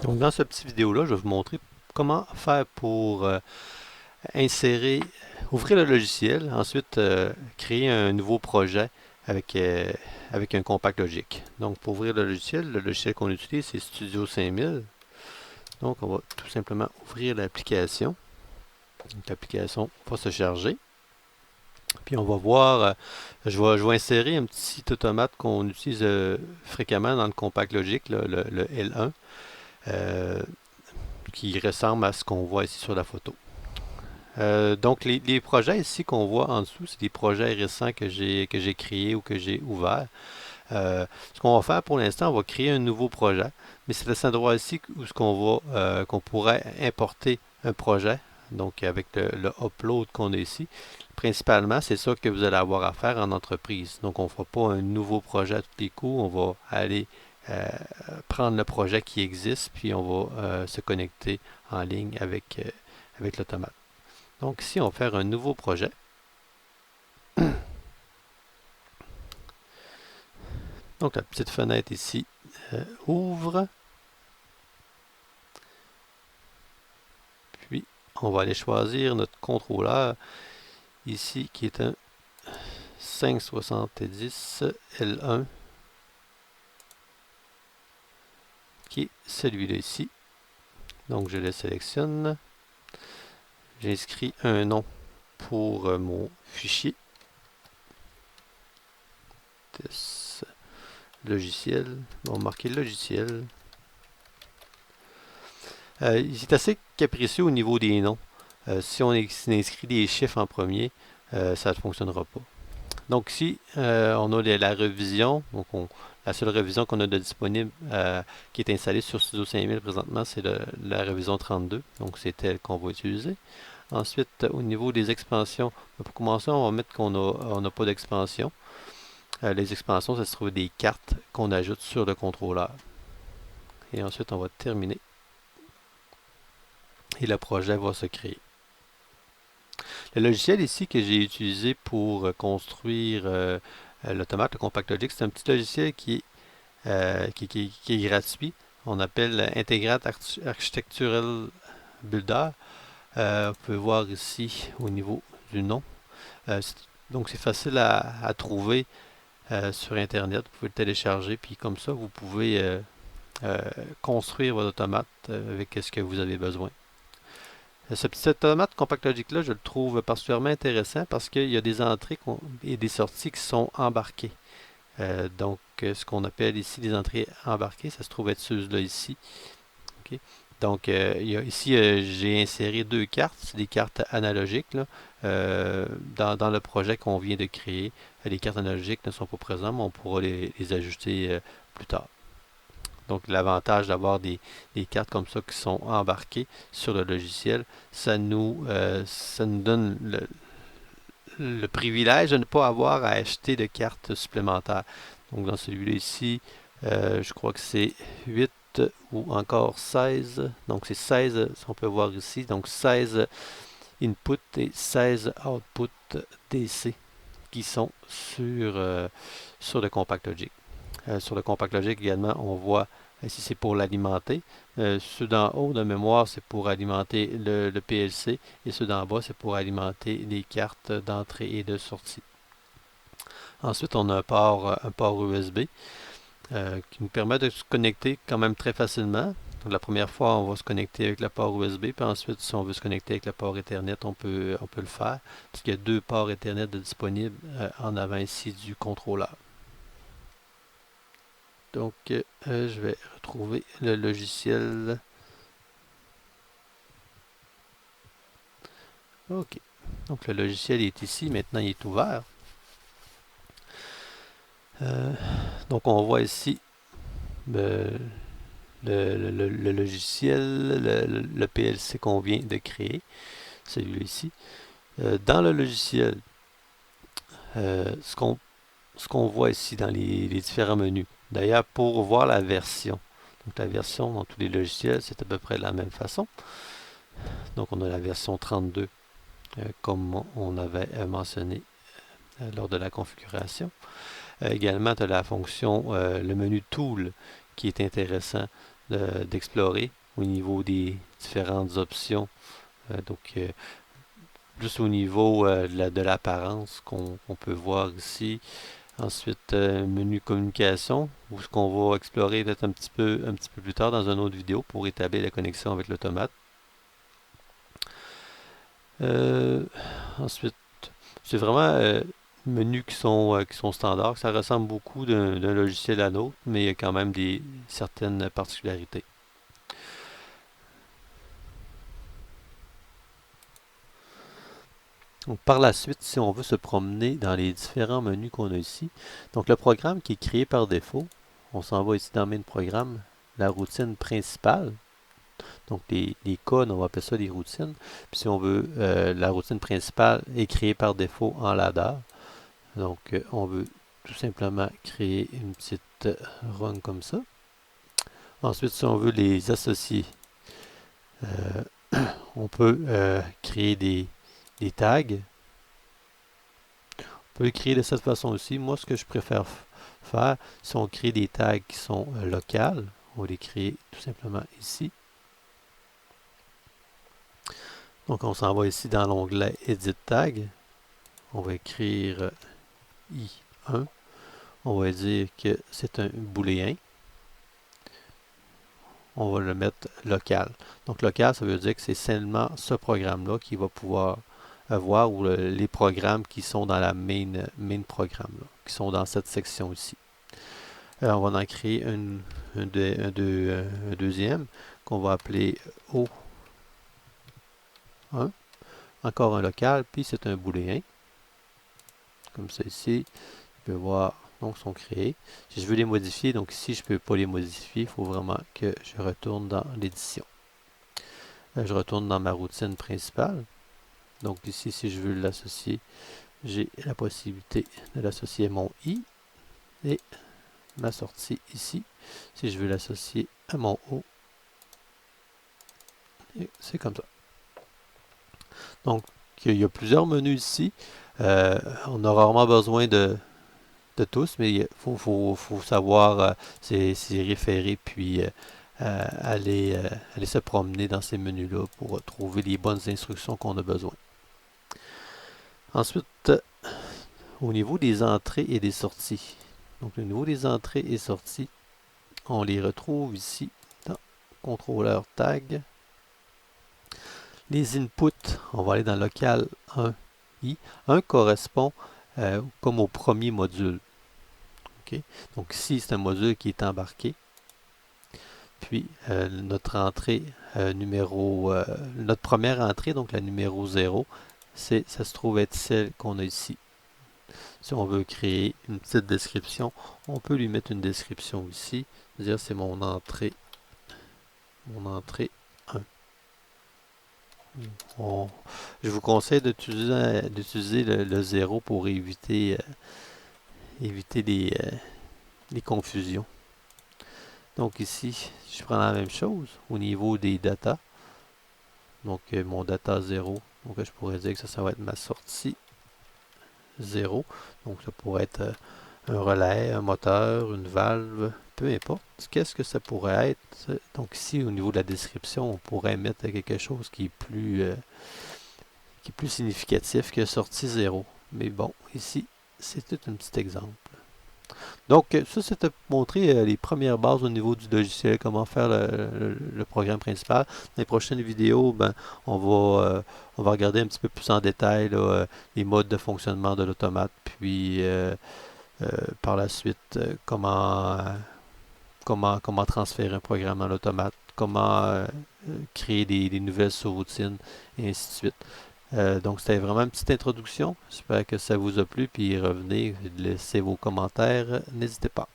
Donc dans cette petite vidéo-là, je vais vous montrer comment faire pour insérer, ouvrir le logiciel, ensuite créer un nouveau projet avec, avec un compact logique. Donc pour ouvrir le logiciel qu'on utilise, c'est Studio 5000. Donc on va tout simplement ouvrir l'application. Donc l'application va se charger. Puis on va voir, je vais insérer un petit automate qu'on utilise fréquemment dans le compact logique, là, le L1. euh, qui ressemble à ce qu'on voit ici sur la photo. Donc les projets ici qu'on voit en dessous, c'est des projets récents que j'ai créés ou que j'ai ouverts. Ce qu'on va faire pour l'instant, on va créer un nouveau projet, mais c'est à cet endroit ici où ce qu'on pourrait importer un projet, donc avec le upload qu'on a ici. Principalement, c'est ça que vous allez avoir à faire en entreprise. Donc on ne fera pas un nouveau projet à tous les coups, on va aller euh, prendre le projet qui existe, puis on va se connecter en ligne avec l'automate. Donc ici, on va faire un nouveau projet. Donc la petite fenêtre ici ouvre. Puis on va aller choisir notre contrôleur ici qui est un 570 L1 qui est celui-là ici. Donc je le sélectionne. J'inscris un nom pour mon fichier. Test logiciel. On va marquer logiciel. Il est assez capricieux au niveau des noms. Si on inscrit des chiffres en premier, ça ne fonctionnera pas. Donc ici, on a la révision. Donc la seule révision qu'on a de disponible qui est installée sur Studio 5000 présentement, c'est la révision 32. Donc c'est elle qu'on va utiliser. Ensuite, au niveau des expansions, pour commencer, on va mettre qu'on n'a pas d'expansion. Les expansions, ça se trouve des cartes qu'on ajoute sur le contrôleur. Et ensuite, on va terminer. Et le projet va se créer. Le logiciel ici que j'ai utilisé pour construire l'automate, le Compact Logic, c'est un petit logiciel qui est gratuit. On appelle Integrate Architectural Builder. Vous pouvez voir ici au niveau du nom. Donc c'est facile à trouver sur Internet. Vous pouvez le télécharger, puis comme ça, vous pouvez euh, construire votre automate avec ce que vous avez besoin. Ce petit automate Compact Logic là, je le trouve particulièrement intéressant parce qu'il y a des entrées et des sorties qui sont embarquées. Donc, ce qu'on appelle ici des entrées embarquées, ça se trouve être ceux-là ici. Ok. Donc, ici, j'ai inséré deux cartes, c'est des cartes analogiques là, dans le projet qu'on vient de créer. Les cartes analogiques ne sont pas présentes, mais on pourra les ajouter plus tard. Donc l'avantage d'avoir des cartes comme ça qui sont embarquées sur le logiciel, ça nous donne le privilège de ne pas avoir à acheter de cartes supplémentaires. Donc dans celui-là ici, je crois que c'est 8 ou encore 16. Donc c'est 16, si on peut voir ici. Donc 16 input et 16 output DC qui sont sur le Compact Logic. Sur le Compact Logic également, on voit ici c'est pour l'alimenter. Ceux d'en haut de mémoire, c'est pour alimenter le PLC et ceux d'en bas, c'est pour alimenter les cartes d'entrée et de sortie. Ensuite, on a un port USB qui nous permet de se connecter quand même très facilement. Donc, la première fois, on va se connecter avec le port USB, puis ensuite, si on veut se connecter avec le port Ethernet, on peut le faire, parce qu'il y a deux ports Ethernet disponibles en avant ici du contrôleur. Donc, je vais retrouver le logiciel. OK. Donc, le logiciel est ici. Maintenant, il est ouvert. Euh, donc, on voit ici le logiciel, le PLC qu'on vient de créer, celui-là ici. Dans le logiciel, ce qu'on voit ici dans les différents menus. D'ailleurs, pour voir la version, donc la version dans tous les logiciels, c'est à peu près de la même façon. Donc, on a la version 32, comme on avait mentionné lors de la configuration. Également, tu as la fonction, le menu Tool qui est intéressant. d'explorer au niveau des différentes options. Plus au niveau de l'apparence qu'on peut voir ici. Ensuite, menu communication, où ce qu'on va explorer peut-être un petit peu plus tard dans une autre vidéo pour établir la connexion avec l'automate. Euh, Ensuite, c'est vraiment menus qui sont standards. Ça ressemble beaucoup d'un logiciel à l'autre, mais il y a quand même certaines particularités. Donc, par la suite, si on veut se promener dans les différents menus qu'on a ici, donc le programme qui est créé par défaut, on s'en va ici dans Main Programme, la routine principale. Donc les codes, on va appeler ça des routines. Puis si on veut, la routine principale est créée par défaut en ladder. Donc on veut tout simplement créer une petite run comme ça. Ensuite, si on veut les associer, on peut créer des tags. On peut les créer de cette façon aussi. Moi, ce que je préfère faire, si on crée des tags qui sont locales, on va les créer tout simplement ici. Donc on s'en va ici dans l'onglet Edit Tag. On va écrire I1. On va dire que c'est un booléen. On va le mettre local. Donc local, ça veut dire que c'est seulement ce programme-là qui va pouvoir voir, ou les programmes qui sont dans la main programme, là, qui sont dans cette section ici. On va en créer un deuxième qu'on va appeler O1. Encore un local, puis c'est un booléen. Comme ça ici. Je peux voir, donc sont créés. Si je veux les modifier, donc ici je ne peux pas les modifier, il faut vraiment que je retourne dans l'édition. Je retourne dans ma routine principale. Donc ici, si je veux l'associer, j'ai la possibilité de l'associer à mon I et ma sortie ici. Si je veux l'associer à mon O, c'est comme ça. Donc il y a plusieurs menus ici. On a rarement besoin de tous, mais il faut savoir s'y référer, puis aller se promener dans ces menus-là pour trouver les bonnes instructions qu'on a besoin. Ensuite, au niveau des entrées et des sorties. Donc, au niveau des entrées et sorties, on les retrouve ici dans contrôleur tag. Les inputs, on va aller dans local 1i. 1 correspond comme au premier module. Okay. Donc ici, c'est un module qui est embarqué. Puis notre entrée notre première entrée, donc la numéro 0, ça se trouve être celle qu'on a ici. Si on veut créer une petite description, on peut lui mettre une description ici, dire c'est mon entrée 1. Je vous conseille d'utiliser le 0 pour éviter les confusions. Donc ici, je prends la même chose au niveau des data. Donc mon data 0, donc je pourrais dire que ça va être ma sortie 0. Donc ça pourrait être un relais, un moteur, une valve, peu importe. Qu'est-ce que ça pourrait être? Donc ici, au niveau de la description, on pourrait mettre quelque chose qui est plus significatif que sortie 0. Mais bon, ici, c'est tout un petit exemple. Donc, ça, c'était pour montrer les premières bases au niveau du logiciel, comment faire le programme principal. Dans les prochaines vidéos, on va regarder un petit peu plus en détail là, les modes de fonctionnement de l'automate, puis par la suite, comment transférer un programme dans l'automate, comment créer des nouvelles sous-routines, et ainsi de suite. Donc c'était vraiment une petite introduction. J'espère que ça vous a plu, puis revenez, laissez vos commentaires, n'hésitez pas.